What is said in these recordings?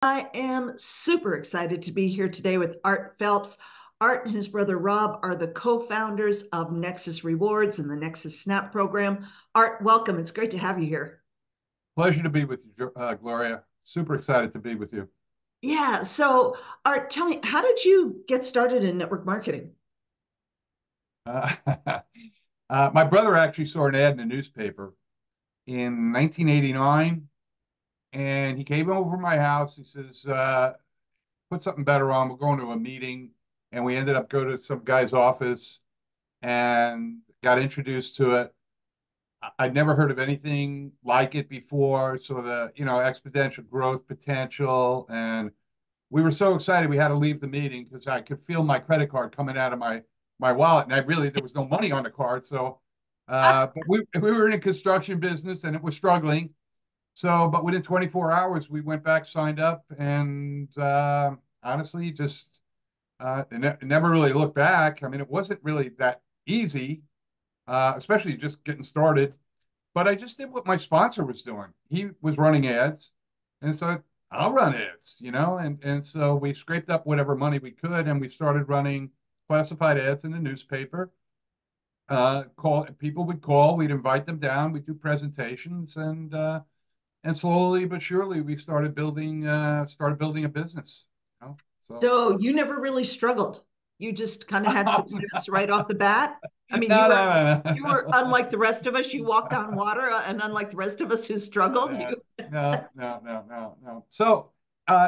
I am super excited to be here today with Art Phelps. Art and his brother Rob are the co-founders of Nexus Rewards and the Nexus SNAP program. Art, welcome. It's great to have you here. Pleasure to be with you, Gloria. Super excited to be with you. Yeah. So, Art, tell me, how did you get started in network marketing? Uh, my brother actually saw an ad in the newspaper in 1989, and he came over to my house. He says, "Put something better on. We're going to a meeting," and we ended up going to some guy's office and got introduced to it. I'd never heard of anything like it before. So exponential growth potential, and we were so excited we had to leave the meeting because I could feel my credit card coming out of my wallet, and there was no money on the card. So, but we were in a construction business and it was struggling. So, but within 24 hours, we went back, signed up, and honestly, just never really looked back. I mean, it wasn't really that easy, especially just getting started. But I just did what my sponsor was doing. He was running ads, and so I'll run ads, and so we scraped up whatever money we could, and we started running classified ads in the newspaper. Call People would call, we'd invite them down, we'd do presentations, and slowly but surely we started building a business. You know? So So, you never really struggled. You just kind of had no, success right off the bat. I mean, no, you were no, unlike the rest of us. You walked on water, and unlike the rest of us who struggled, you. no, no. So,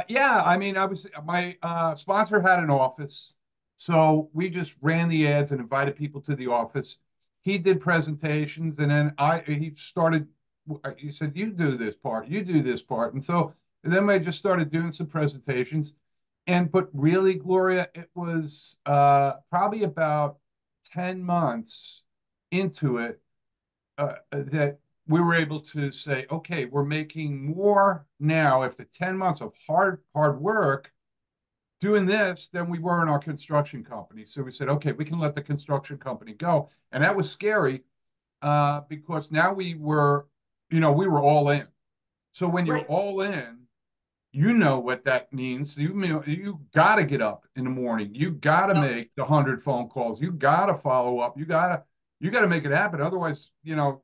yeah, I mean, my sponsor had an office, so we just ran the ads and invited people to the office. He did presentations, and then he started. He said, "You do this part, you do this part," and then I just started doing some presentations. But really, Gloria, it was probably about 10 months into it that we were able to say, okay, we're making more now after 10 months of hard work doing this than we were in our construction company. So we said, okay, we can let the construction company go. And that was scary because now we were all in. So when you're Right. all in, you know what that means. You got to get up in the morning. You got to Yep. make the 100 phone calls. You got to follow up. You got to make it happen. Otherwise, you're not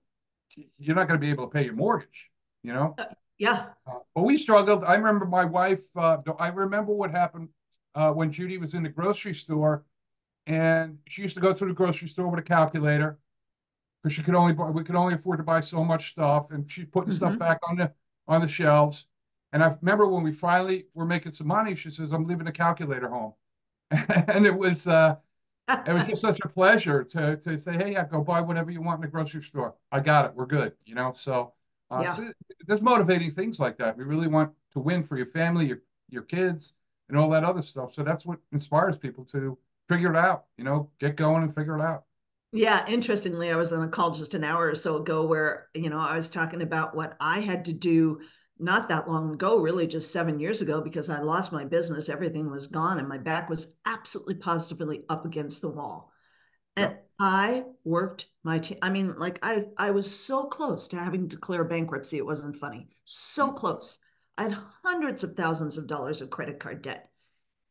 going to be able to pay your mortgage, you know? Yeah. But we struggled. I remember my wife, I remember what happened when Judy was in the grocery store, and she used to go through the grocery store with a calculator because we could only afford to buy so much stuff, and she's putting stuff Hmm. back on the shelves. And I remember when we finally were making some money, she says, "I'm leaving the calculator home." And it was just such a pleasure to say, "Hey, yeah, go buy whatever you want in the grocery store. I got it. We're good." Yeah. So there's motivating things like that. We really want to win for your family, your kids, and all that other stuff. So that's what inspires people to figure it out. Get going and figure it out. Yeah, interestingly, I was on a call just an hour or so ago where, I was talking about what I had to do not that long ago, really just 7 years ago, because I lost my business. Everything was gone and my back was absolutely positively up against the wall. And Yep. I worked my team. I mean, like I was so close to having to declare bankruptcy. It wasn't funny. So Mm. close. I had hundreds of thousands of dollars of credit card debt.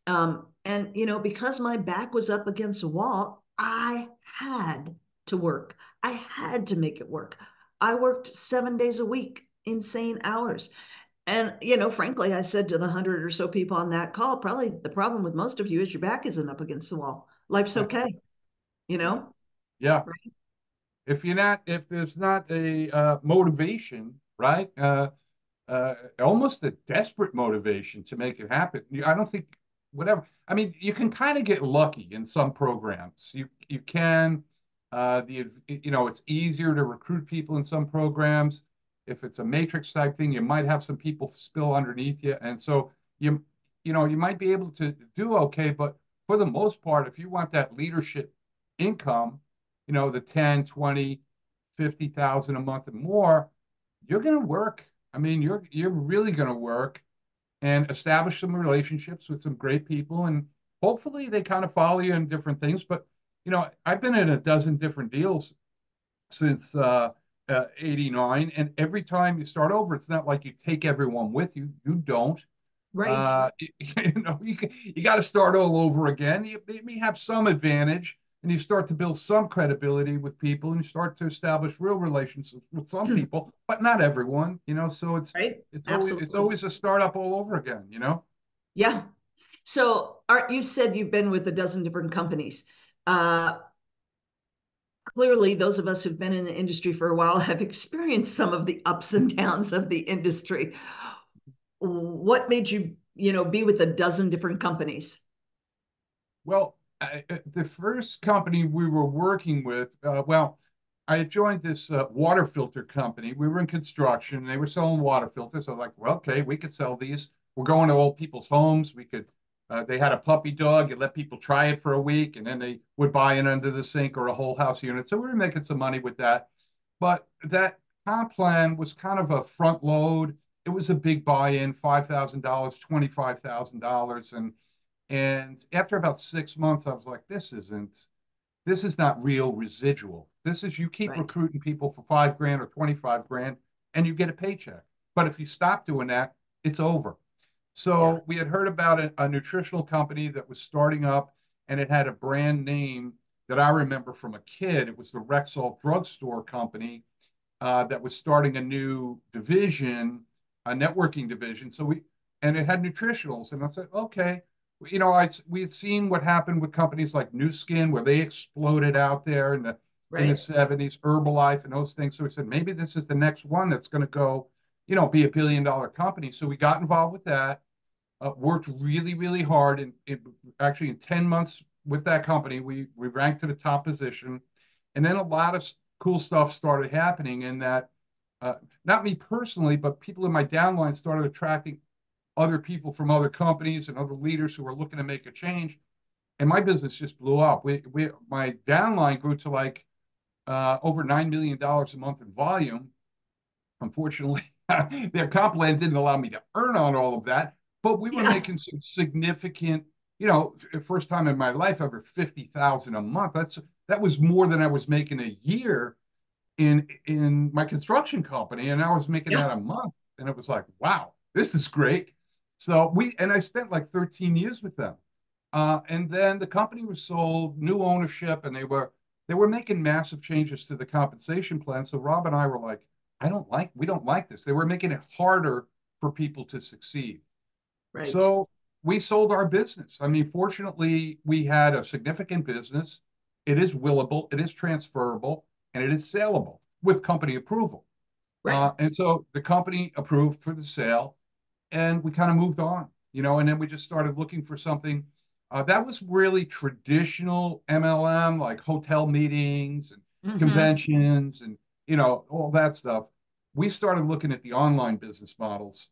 And because my back was up against a wall, I had to work. I had to make it work. I worked 7 days a week, insane hours. And, frankly, I said to the 100 or so people on that call, probably the problem with most of you is your back isn't up against the wall. Life's okay, you Yeah. know? Yeah. Right. If there's not a motivation, right? Almost a desperate motivation to make it happen. I don't think whatever. I mean, you can kind of get lucky in some programs. You can it's easier to recruit people in some programs. If it's a matrix type thing, you might have some people spill underneath you, and so you might be able to do okay. But for the most part, if you want that leadership income, the 10, 20, 50,000 a month and more, you're going to work. I mean, you're really going to work and establish some relationships with some great people, and hopefully they kind of follow you in different things. But I've been in a dozen different deals since 89, and every time you start over, it's not like you take everyone with you. You don't. Right. You got to start all over again. You may have some advantage, and you start to build some credibility with people, and you start to establish real relationships with some people, but not everyone. So Right. it's Absolutely. always a startup all over again. Yeah. So, Art, you said you've been with a dozen different companies. Uh, Clearly, those of us who've been in the industry for a while have experienced some of the ups and downs of the industry. What made you be with a dozen different companies? Well, the first company we were working with, well, I had joined this water filter company. We were in construction, and they were selling water filters. I was like, well, okay, we could sell these. We're going to old people's homes. They had a puppy dog. You let people try it for a week, and then they would buy it under the sink or a whole house unit. So we were making some money with that. But that comp plan was kind of a front load. It was a big buy-in, $5,000, $25,000, and after about 6 months, I was like, this is not real residual. This is you keep Right. recruiting people for 5 grand or 25 grand and you get a paycheck. But if you stop doing that, it's over. Yeah. So we had heard about a nutritional company that was starting up, and it had a brand name that I remember from a kid. It was the Rexall drugstore company that was starting a new division, a networking division. And it had nutritionals. And I said, okay, we had seen what happened with companies like New Skin, where they exploded out there in the Right. 70s, Herbalife and those things. So we said, maybe this is the next one that's going to go, be $1 billion company. So we got involved with that, worked really, really hard. And actually, in 10 months with that company, we ranked to the top position. And then a lot of cool stuff started happening in that, uh, not me personally, but people in my downline started attracting other people from other companies and other leaders who were looking to make a change. And my business just blew up. My downline grew to like over $9 million a month in volume. Unfortunately, their comp plan didn't allow me to earn on all of that, but we were Yeah. making some significant, first time in my life ever 50,000 a month. That was more than I was making a year in my construction company, and I was making Yeah. that a month, and it was like, wow, this is great. So I spent like 13 years with them, and then the company was sold, new ownership, and they were making massive changes to the compensation plan. So Rob and I were like, we don't like this. They were making it harder for people to succeed. Right. So we sold our business. I mean, fortunately, we had a significant business. It is willable, it is transferable, and it is saleable with company approval. Right. And so the company approved for the sale, and we kind of moved on, and then we just started looking for something that was really traditional MLM, like hotel meetings and Mm-hmm. conventions and, all that stuff. We started looking at the online business models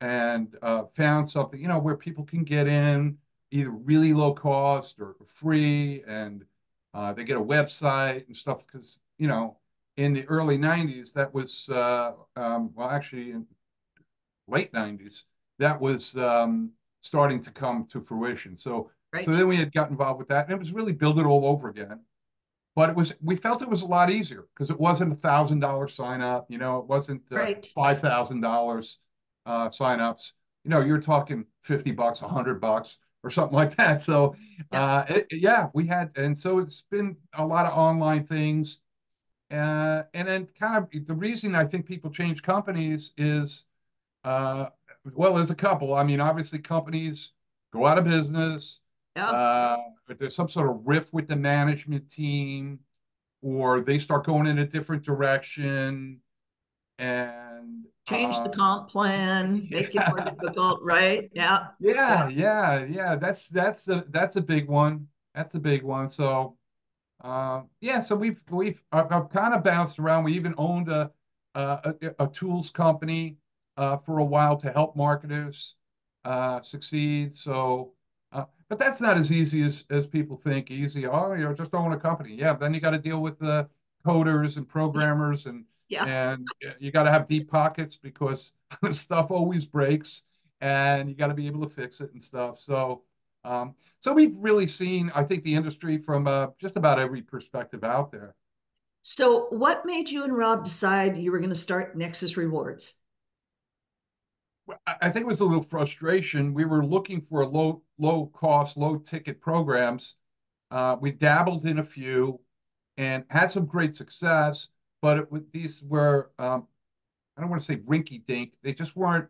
and found something, where people can get in either really low cost or free, and they get a website and stuff because, in the early 90s, that was, well, actually, in late 90s, that was starting to come to fruition. So Right. then we had got involved with that, and it was really build it all over again. But we felt it was a lot easier because it wasn't $1,000 sign up. It wasn't Right. $5,000 sign ups. You're talking $50, $100, or something like that. So Yeah. yeah, we had, and so it's been a lot of online things. And then kind of the reason I think people change companies is, uh, well, there's a couple. I mean, obviously, companies go out of business. Yeah. Uh, if there's some sort of rift with the management team, or they start going in a different direction, and Change the comp plan, make it more yeah, difficult, right? Yeah. Yeah. yeah. That's a big one. That's a big one. So yeah, so I've kind of bounced around. We even owned a tools company for a while to help marketers succeed. But that's not as easy as people think. Easy, oh, just own a company. Yeah, then you got to deal with the coders and programmers, and Yeah. and you got to have deep pockets because stuff always breaks, and you got to be able to fix it and stuff. So we've really seen, I think, the industry from just about every perspective out there. So, what made you and Rob decide you were going to start Nexus Rewards? I think it was a little frustration. We were looking for low cost, low ticket programs. We dabbled in a few and had some great success, but these were I don't want to say rinky dink. They just weren't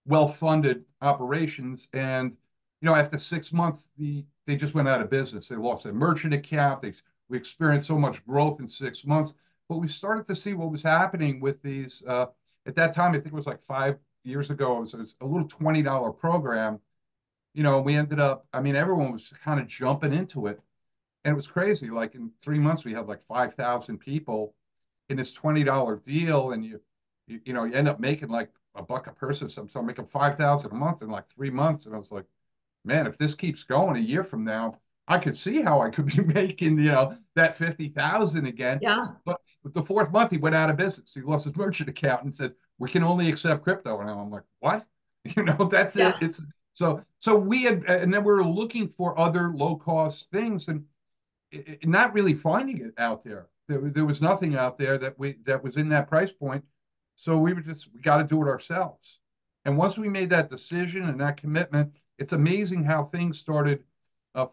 well funded operations. And, after 6 months, they just went out of business. They lost their merchant account. We experienced so much growth in 6 months. But we started to see what was happening with these. At that time, I think it was like 5 years ago, it was a little $20 program. We ended up, I mean, everyone was kind of jumping into it. And it was crazy. Like in 3 months, we had like 5,000 people in this $20 deal. And you end up making like a buck a person. So I'm making 5,000 a month in like 3 months. And I was like, man, if this keeps going a year from now, I could see how I could be making, that 50,000 again. Yeah. But the fourth month he went out of business. He lost his merchant account and said, we can only accept crypto. And I'm like, what? That's it. Yeah. It's so we had, and then we were looking for other low cost things and not really finding it out there. There was nothing out there that was in that price point. So we got to do it ourselves. And once we made that decision and that commitment, it's amazing how things started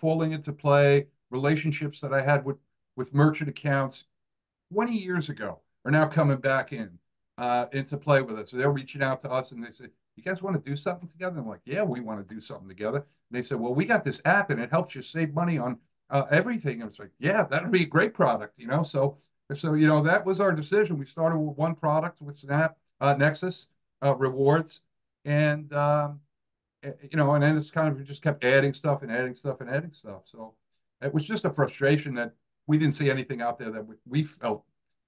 falling into play. Relationships that I had with merchant accounts 20 years ago are now coming back into play with us. So they're reaching out to us and they say, you guys want to do something together? I'm like, yeah, we want to do something together. And they said, well, we got this app and it helps you save money on everything. And it's like, yeah, that'd be a great product. So that was our decision. We started with one product with Snap, Nexus Rewards, and and then it's kind of we just kept adding stuff and adding stuff and adding stuff. So it was just a frustration that we didn't see anything out there that we felt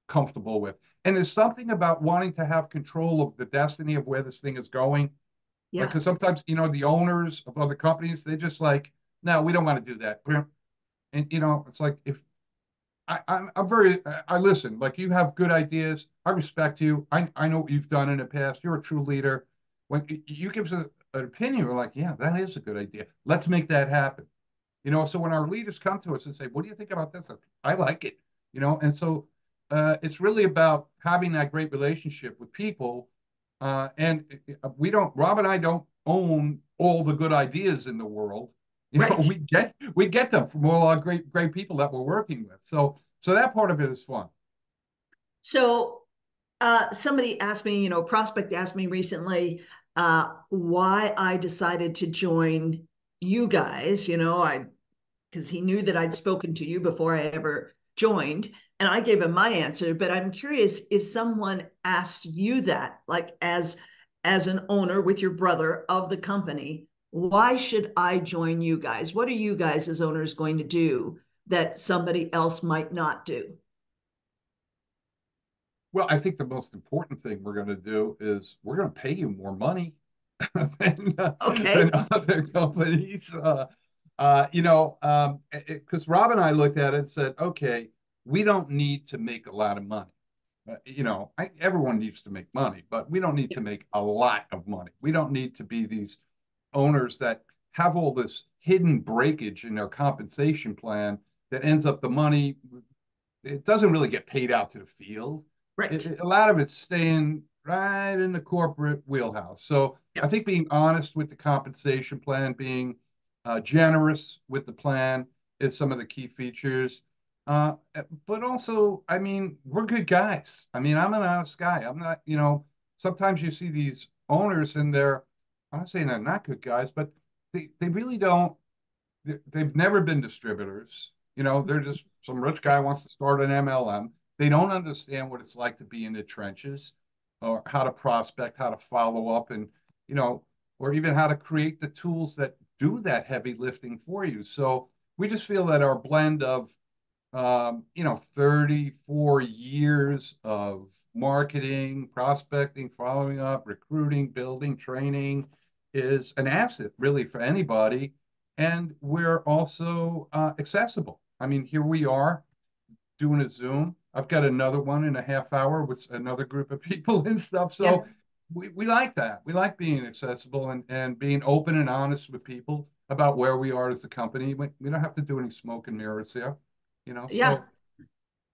comfortable with. And there's something about wanting to have control of the destiny of where this thing is going. Like, Yeah. because sometimes, the owners of other companies, they just like, no, we don't want to do that. And, it's like, if I listen, like you have good ideas. I respect you. I know what you've done in the past. You're a true leader. When you give us an opinion, we're like, yeah, that is a good idea. Let's make that happen. So when our leaders come to us and say, what do you think about this? I like it, and so it's really about having that great relationship with people. And Rob and I don't own all the good ideas in the world. Right. We get them from all our great people that we're working with. So that part of it is fun. So somebody asked me, prospect asked me recently why I decided to join you guys. I because he knew that I'd spoken to you before I ever joined. And I gave him my answer, but I'm curious if someone asked you that, like as an owner with your brother of the company, why should I join you guys? What are you guys as owners going to do that somebody else might not do? Well, I think the most important thing we're going to do is we're going to pay you more money than Okay. other companies. Because Rob and I looked at it and said, okay, we don't need to make a lot of money. Everyone needs to make money, but we don't need to make a lot of money. We don't need to be these owners that have all this hidden breakage in their compensation plan that ends up the money. It doesn't really get paid out to the field. Right. A lot of it's staying right in the corporate wheelhouse. So I Yep. think being honest with the compensation plan, being generous with the plan is some of the key features. Uh, but also, I mean, we're good guys. I mean, I'm an honest guy. I'm not, sometimes you see these owners and I'm not saying they're not good guys, but they really don't, they've never been distributors. They're just some rich guy wants to start an MLM. They don't understand what it's like to be in the trenches or how to prospect, how to follow up, and, or even how to create the tools that do that heavy lifting for you. So we just feel that our blend of 34 years of marketing, prospecting, following up, recruiting, building, training is an asset really for anybody. And we're also accessible. I mean, here we are doing a Zoom. I've got another one in a half hour with another group of people and stuff. Yeah. So we like that. We like being accessible and being open and honest with people about where we are as a company. We don't have to do any smoke and mirrors here, Yeah. so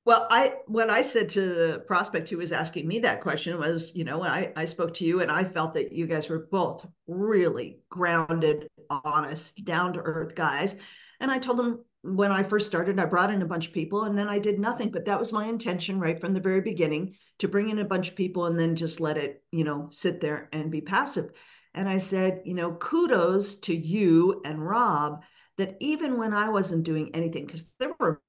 Well, what I said to the prospect who was asking me that question was, I spoke to you and I felt that you guys were both really grounded, honest, down to earth guys. And I told them when I first started, I brought in a bunch of people and then I did nothing. But that was my intention right from the very beginning, to bring in a bunch of people and then just let it, sit there and be passive. And I said, kudos to you and Rob, that even when I wasn't doing anything, because there were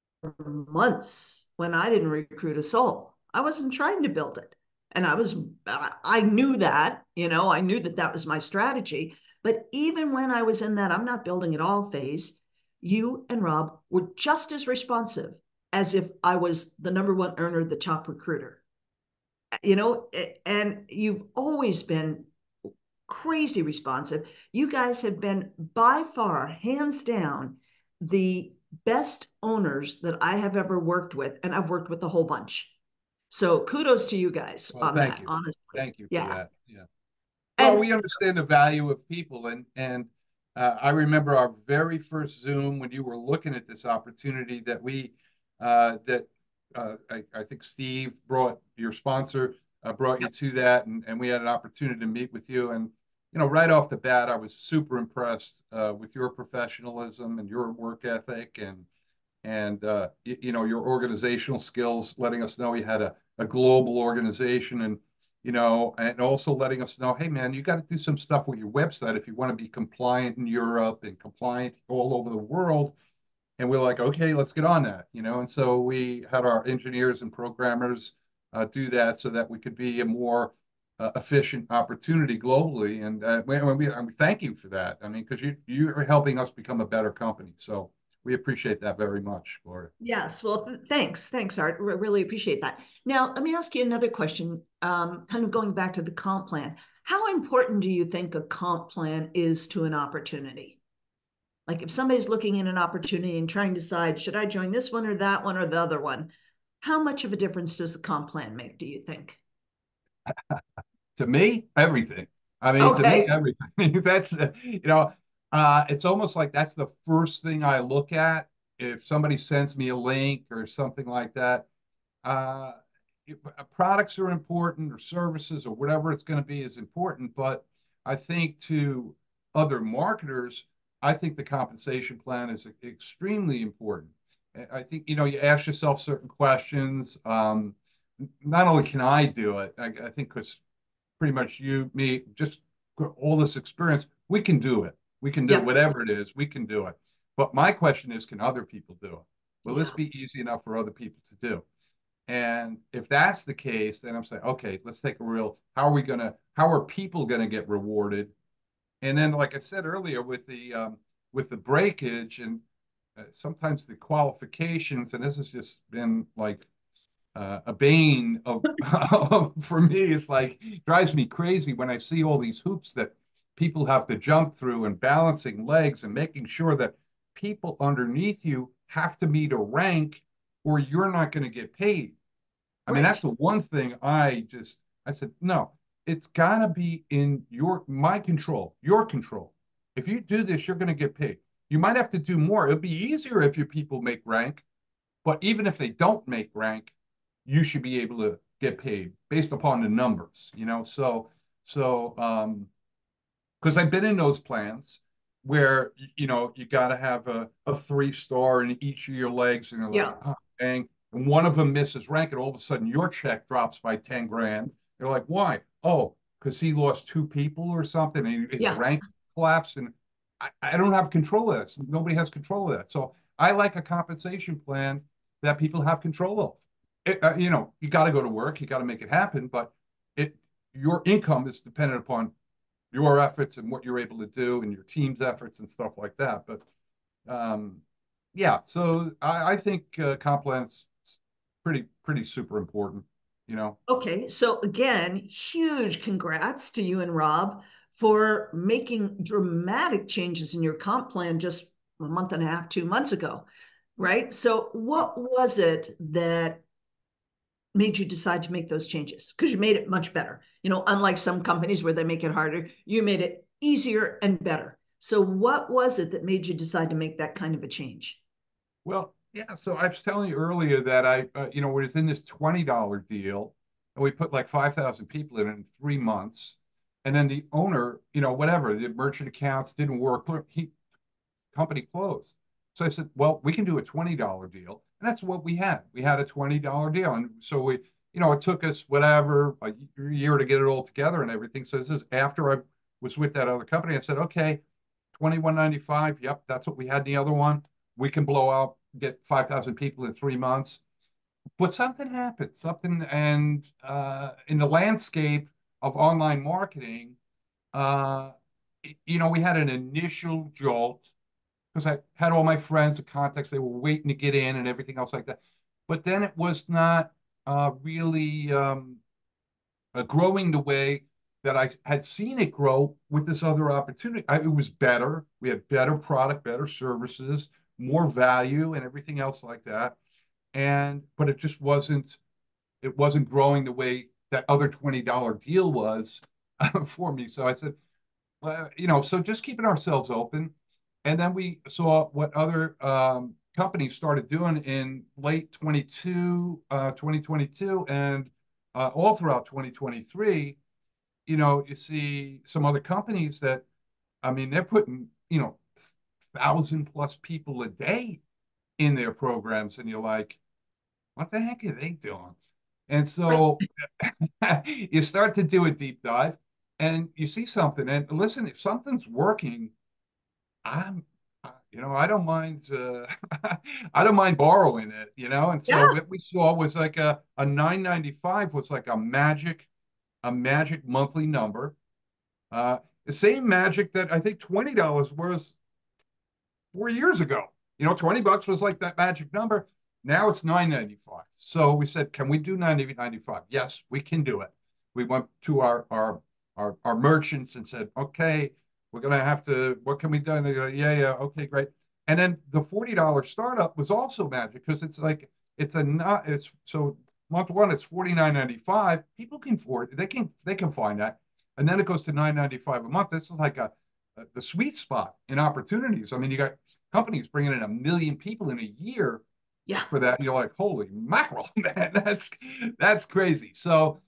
months when I didn't recruit a soul. I wasn't trying to build it. And I knew that, I knew that that was my strategy. But even when I was in that I'm not building at all phase, you and Rob were just as responsive as if I was the number one earner, the top recruiter. And you've always been crazy responsive. You guys have been by far, hands down, the best owners that I have ever worked with, and I've worked with a whole bunch. So kudos to you guys Well, on thank that, you. honestly. Thank you for Yeah. that. Yeah. Well, And we understand the value of people, and I remember our very first Zoom when you were looking at this opportunity that we that I think Steve brought your sponsor brought you to that, and we had an opportunity to meet with you, and right off the bat, I was super impressed with your professionalism and your work ethic, and your organizational skills, letting us know you had a global organization, and also letting us know, hey man, you got to do some stuff with your website if you want to be compliant in Europe and compliant all over the world. And we're like, okay, let's get on that, and so we had our engineers and programmers do that so that we could be a more efficient opportunity globally. And we thank you for that. I mean, because you're helping us become a better company. So we appreciate that very much, Gloria. yes, well, thanks, Art. Really appreciate that. Now, let me ask you another question, kind of going back to the comp plan. How important do you think a comp plan is to an opportunity? Like if somebody's looking at an opportunity and trying to decide, should I join this one or that one or the other one? How much of a difference does the comp plan make, do you think? To me, everything. I mean, to me, Okay. everything. That's it's almost like that's the first thing I look at if somebody sends me a link or something like that. Uh, Products are important, or services, or whatever it's going to be is important. But I think to other marketers, I think the compensation plan is extremely important. I think you ask yourself certain questions. Not only can I do it, I think because pretty much you, me, just all this experience, we can do it. We can do Yep. whatever it is, we can do it. But my question is, can other people do it? Will this Yeah. be easy enough for other people to do? And if that's the case, then I'm saying, okay, let's take a real, how are people gonna get rewarded? And then, like I said earlier, with the breakage and sometimes the qualifications, and this has just been like a bane of for me. It's like drives me crazy when I see all these hoops that people have to jump through and balancing legs and making sure that people underneath you have to meet a rank or you're not going to get paid. I mean, that's Right. the one thing I said, no, it's got to be in my control, your control. If you do this, you're going to get paid. You might have to do more. It'll be easier if your people make rank, but even if they don't make rank, you should be able to get paid based upon the numbers, So, because I've been in those plans where you got to have a 3 star in each of your legs, and you're like, Yeah. oh, dang, and one of them misses rank, and all of a sudden your check drops by 10 grand. You're like, why? Oh, because he lost 2 people or something, and his Yeah. rank collapsed, and I don't have control of that. Nobody has control of that. So I like a compensation plan that people have control of. You got to go to work, you got to make it happen, but it your income is dependent upon your efforts and what you're able to do and your team's efforts and stuff like that. But um, yeah, so I think comp plan's pretty super important. Okay. So again, huge congrats to you and Rob for making dramatic changes in your comp plan just a month and a half, 2 months ago. Right. So what was it that made you decide to make those changes? Because you made it much better. Unlike some companies where they make it harder, you made it easier and better. So what was it that made you decide to make that kind of a change? Well, Yeah, so I was telling you earlier that I, was in this $20 deal, and we put like 5,000 people in 3 months, and then the owner, whatever, the merchant accounts didn't work. Company closed. So I said, well, we can do a $20 deal, and that's what we had. We had a $20 deal, and so it took us whatever a year to get it all together and everything. So this is after I was with that other company. I said, okay, 21.95. Yep, that's what we had in the other one. We can blow out, get 5,000 people in 3 months. But something happened, something, and in the landscape of online marketing, uh, we had an initial jolt because I had all my friends and contacts. They were waiting to get in and everything else like that. But then it was not really growing the way that I had seen it grow with this other opportunity. It was better. We had better product, better services, more value, and everything else like that. But it just wasn't. It wasn't growing the way that other $20 deal was for me. So I said, well, so just keeping ourselves open. And then we saw what other companies started doing in late 2022, and all throughout 2023. You see some other companies that, I mean, they're putting, 1,000 plus people a day in their programs, and you're like, what the heck are they doing? And Right. so you start to do a deep dive, and you see something. And listen, if something's working, I'm, I don't mind. I don't mind borrowing it. And Yeah. so what we saw was like a 9.95 was like a magic monthly number. The same magic that I think $20 was 4 years ago. $20 was like that magic number. Now it's 9.95. So we said, can we do 9.95? Yes, we can do it. We went to our merchants and said, okay, we're gonna have to. What can we do? And they go, yeah, yeah, okay, great. And then the $40 startup was also magic because it's like it's a not it's so month one it's 49.95. People can afford it. They can find that, and then it goes to 9.95 a month. This is like the sweet spot in opportunities. I mean, you got companies bringing in 1 million people in a year Yeah. for that. And you're like, holy mackerel, man, that's crazy. So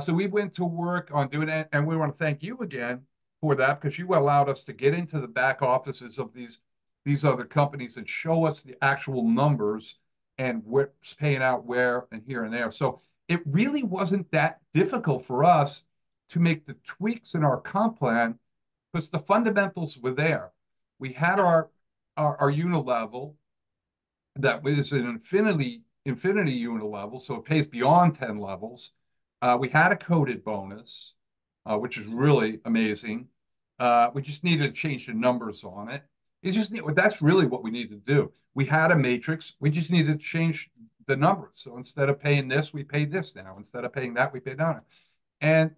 we went to work on doing it, and we want to thank you again for that because you allowed us to get into the back offices of these other companies and show us the actual numbers and what's paying out where and here and there. So it really wasn't that difficult for us to make the tweaks in our comp plan because the fundamentals were there. We had Yeah. our unit level that was an infinity unit level, so it pays beyond 10 levels. We had a coded bonus, which is really amazing. We just needed to change the numbers on it. That's really what we need to do. We had a matrix. We just needed to change the numbers. So instead of paying this, we pay this now. Instead of paying that, we pay that. And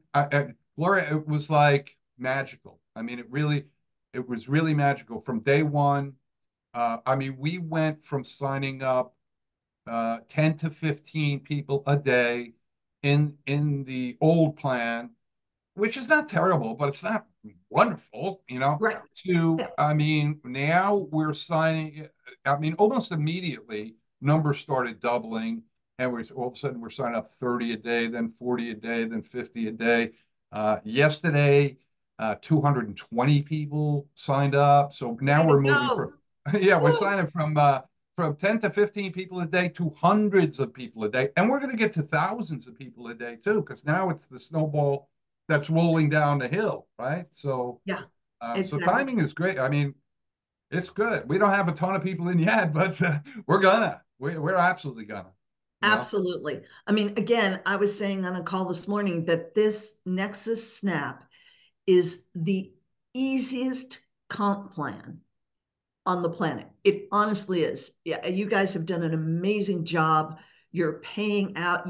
Gloria, it was like magical. I mean, it was really magical from day one. I mean, we went from signing up 10 to 15 people a day in the old plan, which is not terrible, but it's not wonderful, Right. to, Yeah. I mean, now we're signing, I mean, almost immediately, numbers started doubling, and all of a sudden we're signing up 30 a day, then 40 a day, then 50 a day. Yesterday, 220 people signed up. So now Way to we're moving go. from, yeah, we're Woo. signing from 10 to 15 people a day to hundreds of people a day. And we're going to get to thousands of people a day too, because now it's the snowball that's rolling down the hill, right? So, Yeah. so Exactly. timing is great. I mean, it's good. We don't have a ton of people in yet, but we're absolutely gonna, you know. Absolutely. I mean, again, I was saying on a call this morning that this Nexus SNAP is the easiest comp plan on the planet. It honestly is. Yeah, you guys have done an amazing job. You're paying out.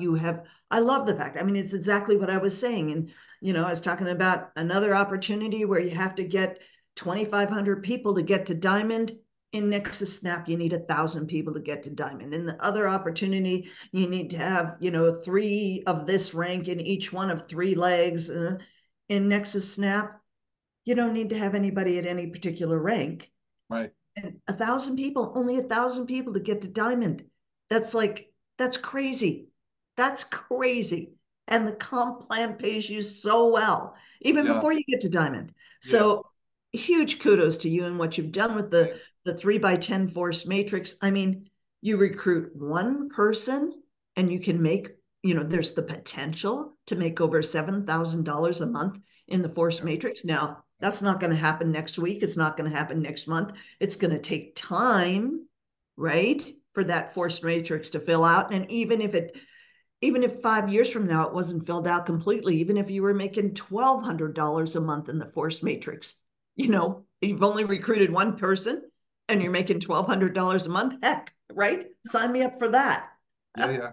I love the fact. I mean, it's exactly what I was saying. And, I was talking about another opportunity where you have to get 2,500 people to get to Diamond. In Nexus Snap, you need 1,000 people to get to Diamond. In the other opportunity, you need to have, three of this rank in each one of three legs. In Nexus Snap, you don't need to have anybody at any particular rank. Right. And 1,000 people, only 1,000 people to get to diamond. That's like, that's crazy. That's crazy. And the comp plan pays you so well, even Yeah. before you get to diamond. Yeah. So huge kudos to you and what you've done with the 3x10 force matrix. I mean, you recruit one person and you can make, there's the potential to make over $7,000 a month in the force Yeah. matrix. Now, that's not going to happen next week. It's not going to happen next month. It's going to take time, right, for that force matrix to fill out. And even if 5 years from now it wasn't filled out completely, even if you were making $1,200 a month in the force matrix, you've only recruited one person and you're making $1,200 a month. Heck, right? Sign me up for that. Yeah. Yeah. Yeah.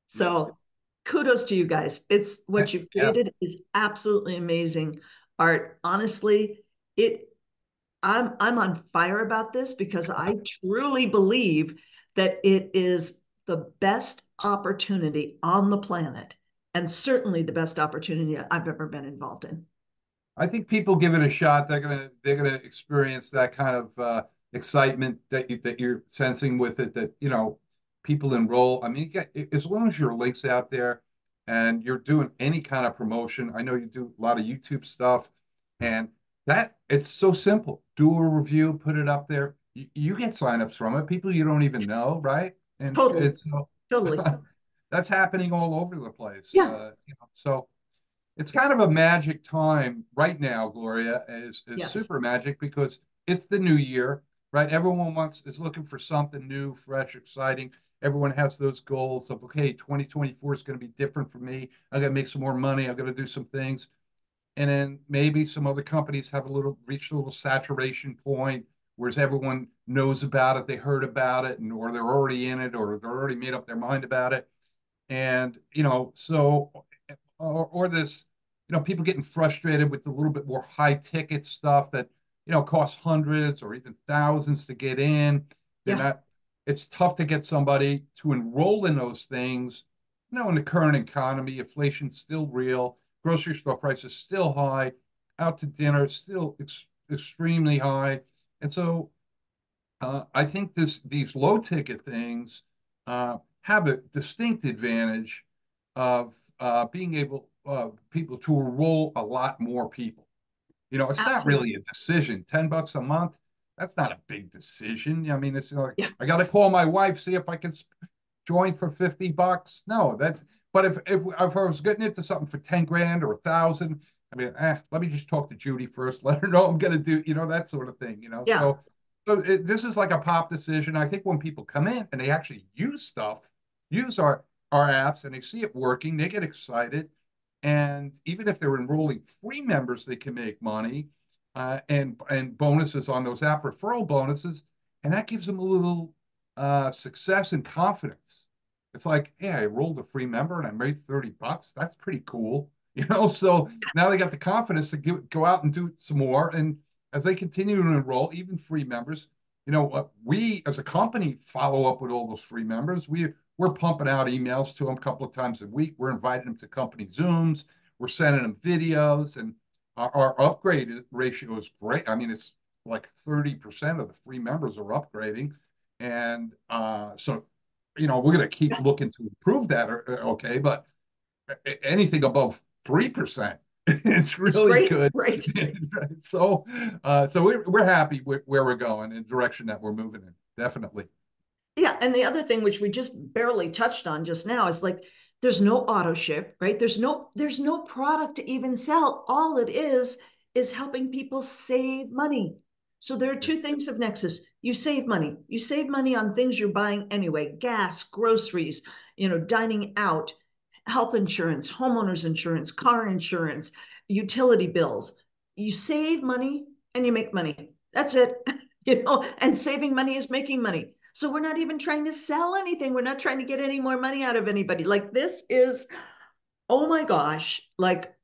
So kudos to you guys. It's what you've Yeah. created is absolutely amazing. Art, honestly, it I'm on fire about this because I truly believe that it is the best opportunity on the planet and certainly the best opportunity I've ever been involved in. I think people give it a shot. They're gonna experience that kind of excitement that you're sensing with it. That people enroll. I mean, as long as your link's out there and you're doing any kind of promotion. I know you do a lot of YouTube stuff, and that it's so simple. Do a review, put it up there. You get signups from it. People you don't even know, right? And Totally. it's Totally. that's happening all over the place. Yeah. So it's kind of a magic time right now, Gloria, is Yes. super magic because it's the new year, right? Everyone is looking for something new, fresh, exciting. Everyone has those goals of, okay, 2024 is going to be different for me. I got to make some more money. I got to do some things. And then maybe some other companies have reached a little saturation point, whereas everyone knows about it, they heard about it, and or they're already in it, or they're already made up their mind about it. And or this, people getting frustrated with a little bit more high ticket stuff that, costs hundreds or even thousands to get in. They're Yeah. not, it's tough to get somebody to enroll in those things. In the current economy, inflation's still real, grocery store prices still high, out to dinner still extremely high. And so I think these low ticket things have a distinct advantage of being able people to enroll a lot more people. It's not Absolutely. really a decision. $10 a month, that's not a big decision. I mean, it's like Yeah. I got to call my wife, see if I can join for $50. No, but if I was getting into something for 10 grand or 1,000, I mean, let me just talk to Judy first, let her know I'm gonna do, that sort of thing. Yeah. This is like a pop decision. I think when people come in and they actually use our apps and they see it working, they get excited. And even if they're enrolling free members, they can make money and bonuses on those app referral bonuses, and that gives them a little success and confidence. It's like, hey, I rolled a free member and I made $30. That's pretty cool. So now they got the confidence to go out and do some more. And as they continue to enroll, even free members, we as a company follow up with all those free members. We're pumping out emails to them a couple of times a week. We're inviting them to company Zooms. We're sending them videos, and our upgrade ratio is great. I mean, it's like 30% of the free members are upgrading. And so, we're going to keep Yeah. looking to improve that. Okay. But anything above 3%, it's It's really great. good. Right. So we're happy with where we're going and the direction that we're moving in. Definitely. Yeah, and the other thing which we just barely touched on just now is like there's no auto ship, right? There's no product to even sell. All it is helping people save money. So there are Yeah. two things of Nexus. You save money. You save money on things you're buying anyway, gas, groceries, dining out, health insurance, homeowners insurance, car insurance, utility bills. You save money and you make money. That's it. And saving money is making money. So we're not even trying to sell anything. We're not trying to get any more money out of anybody. Like this is, oh my gosh, like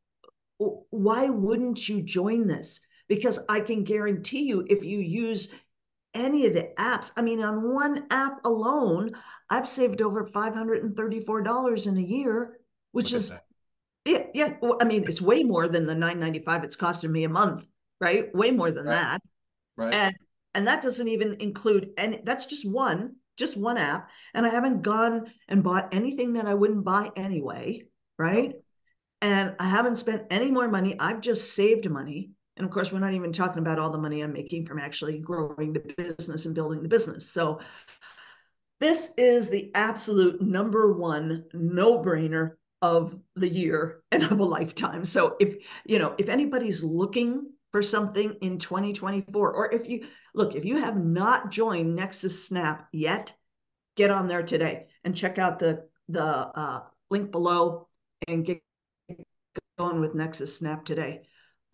why wouldn't you join this? Because I can guarantee you, if you use any of the apps, I mean, on one app alone, I've saved over $534 in a year, which Look at is, that. yeah, yeah. Well, I mean, it's way more than the $9.95 it's costing me a month, right? Way more than Right. that. Right. And And that doesn't even include, and that's just one app. And I haven't gone and bought anything that I wouldn't buy anyway, right? And I haven't spent any more money. I've just saved money. And of course, we're not even talking about all the money I'm making from actually growing the business and building the business. So this is the absolute number one no-brainer of the year and of a lifetime. So if anybody's looking for something in 2024, or if you have not joined Nexus Snap yet, get on there today and check out the link below and get going with Nexus Snap today.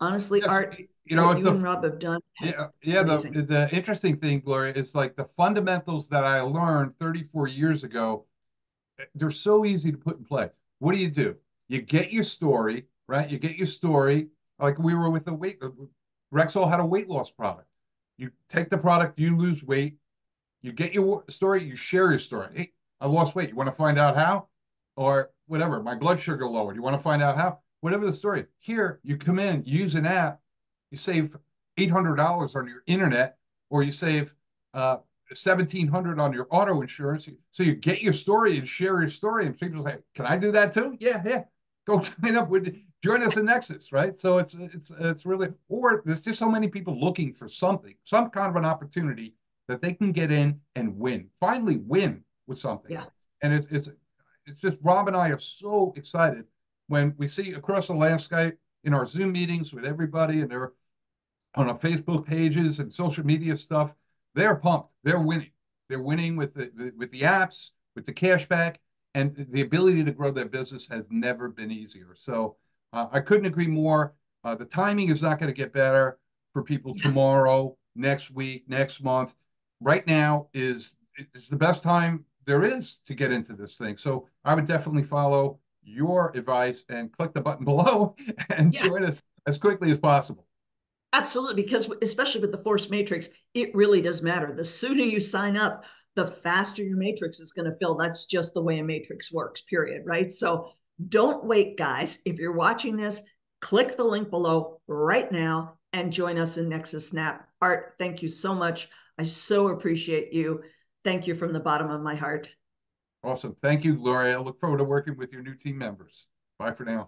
Honestly, Yes, Art, what it's you a and Rob have done has yeah. amazing. The interesting thing, Gloria, is like the fundamentals that I learned 34 years ago. They're so easy to put in play. What do? You get your story, right? You get your story. Like we were with the weight. Rexall had a weight loss product. You take the product, you lose weight. You get your story, you share your story. Hey, I lost weight. You want to find out how? Or whatever, my blood sugar lowered. You want to find out how? Whatever the story. Here, you come in, use an app, you save $800 on your internet, or you save 1,700 on your auto insurance. So you get your story and share your story, and people say, "Can I do that too?" Yeah, yeah. Go join us in Nexus, right? So it's really, or there's just so many people looking for something, some kind of an opportunity that they can get in and win, finally win with something. Yeah. And it's just Rob and I are so excited when we see across the landscape in our Zoom meetings with everybody, and they're on our Facebook pages and social media stuff. They're pumped. They're winning. They're winning with the apps, with the cashback, and the ability to grow their business has never been easier. So I couldn't agree more. The timing is not going to get better for people Yeah. tomorrow, next week, next month. Right now is the best time there is to get into this thing. So I would definitely follow your advice and click the button below and Yeah. join us as quickly as possible. Absolutely, because especially with the force matrix, it really does matter. The sooner you sign up, the faster your matrix is going to fill. That's just the way a matrix works, period. Right. So don't wait, guys. If you're watching this, click the link below right now and join us in Nexus Snap. Art, thank you so much. I so appreciate you. Thank you from the bottom of my heart. Awesome. Thank you, Gloria. I look forward to working with your new team members. Bye for now.